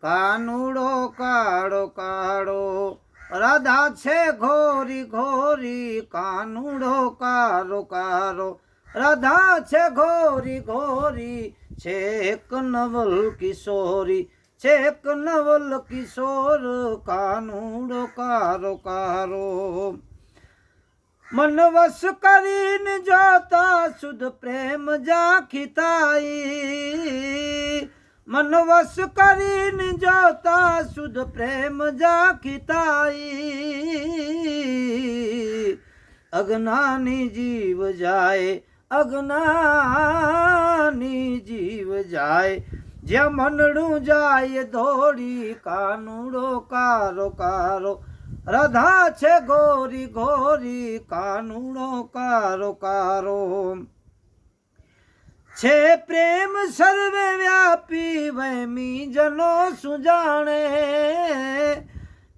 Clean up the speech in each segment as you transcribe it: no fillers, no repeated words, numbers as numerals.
કાનુડો કાળો કાળો રાધા છે ઘોરી ઘોરી કાનુડો કાળો કાળો રાધા છે ઘોરી ઘોરી છે એક નવલ કિશોરી છે એક નવલ કિશોર કાનુડો કાળો કાળો મન વશ કરીને જોતા શુદ્ધ પ્રેમ ઝાંખી થાય મન વશ કરીને જોતા શુદ્ધ પ્રેમ ઝાંખી થાય અજ્ઞાની જીવ જાય અજ્ઞાની જીવ જાય જ્યાં મનડું જાય દોડી કાનુડો કારો કારો રાધા છે ગોરી ગોરી કાનુડો કારો કારો છે પ્રેમ સર્વે વ્યાપી વહેમી જનો સુજાણે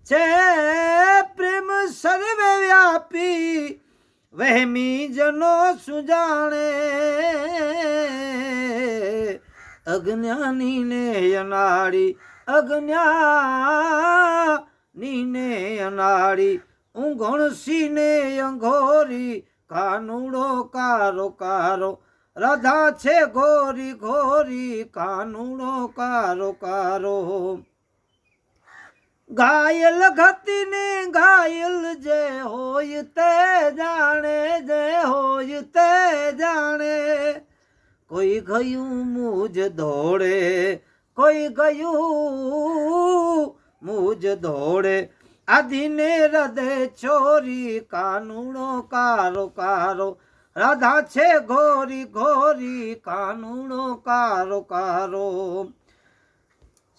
છે પ્રેમ સર્વે વ્યાપી વહેમી જનો સુજાણે અજ્ઞાની ને અનાળી અજ્ઞાની ને અનાળી ઊંઘણસી ને અંઘોરી કાનુડો કારો કારો રાધા છે ગોરી ગોરી કાનુડો કારો કારો ઘાયલ ગતિ ને ઘાયલ જે હોય તે જાણે જે હોય તે જાણે કોઈ ગયું મુજ દોડે કોઈ ગયું મુજ દોડે આધીને હૃદય ચોરી કાનુડો કારો કારો રાધા છે ગોરી ગોરી કાનુડો કારો કારો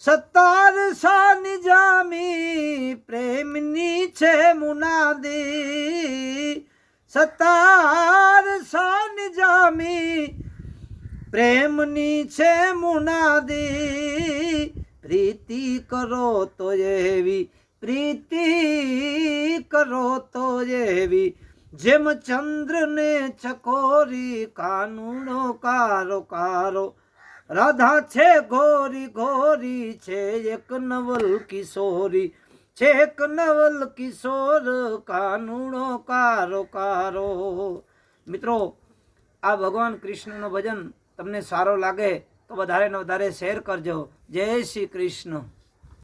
સત્તાર સાની જામી પ્રેમની છે મુનાદી સત્તાર સાની જામી પ્રેમની છે મુનાદી પ્રીતિ કરો તો એવી પ્રીતિ કરો તો એવી જેમ ચંદ્ર ને ચકોરી કાનુડો કારો કારો રાધા છે ગોરી ગોરી છે એક નવલ કિશોરી છે એક નવલ કિશોર કાનુડો કારો કારો મિત્રો આ ભગવાન કૃષ્ણનું ભજન તમને સારો લાગે તો વધારે ને વધારે શેર કરજો જય શ્રી કૃષ્ણ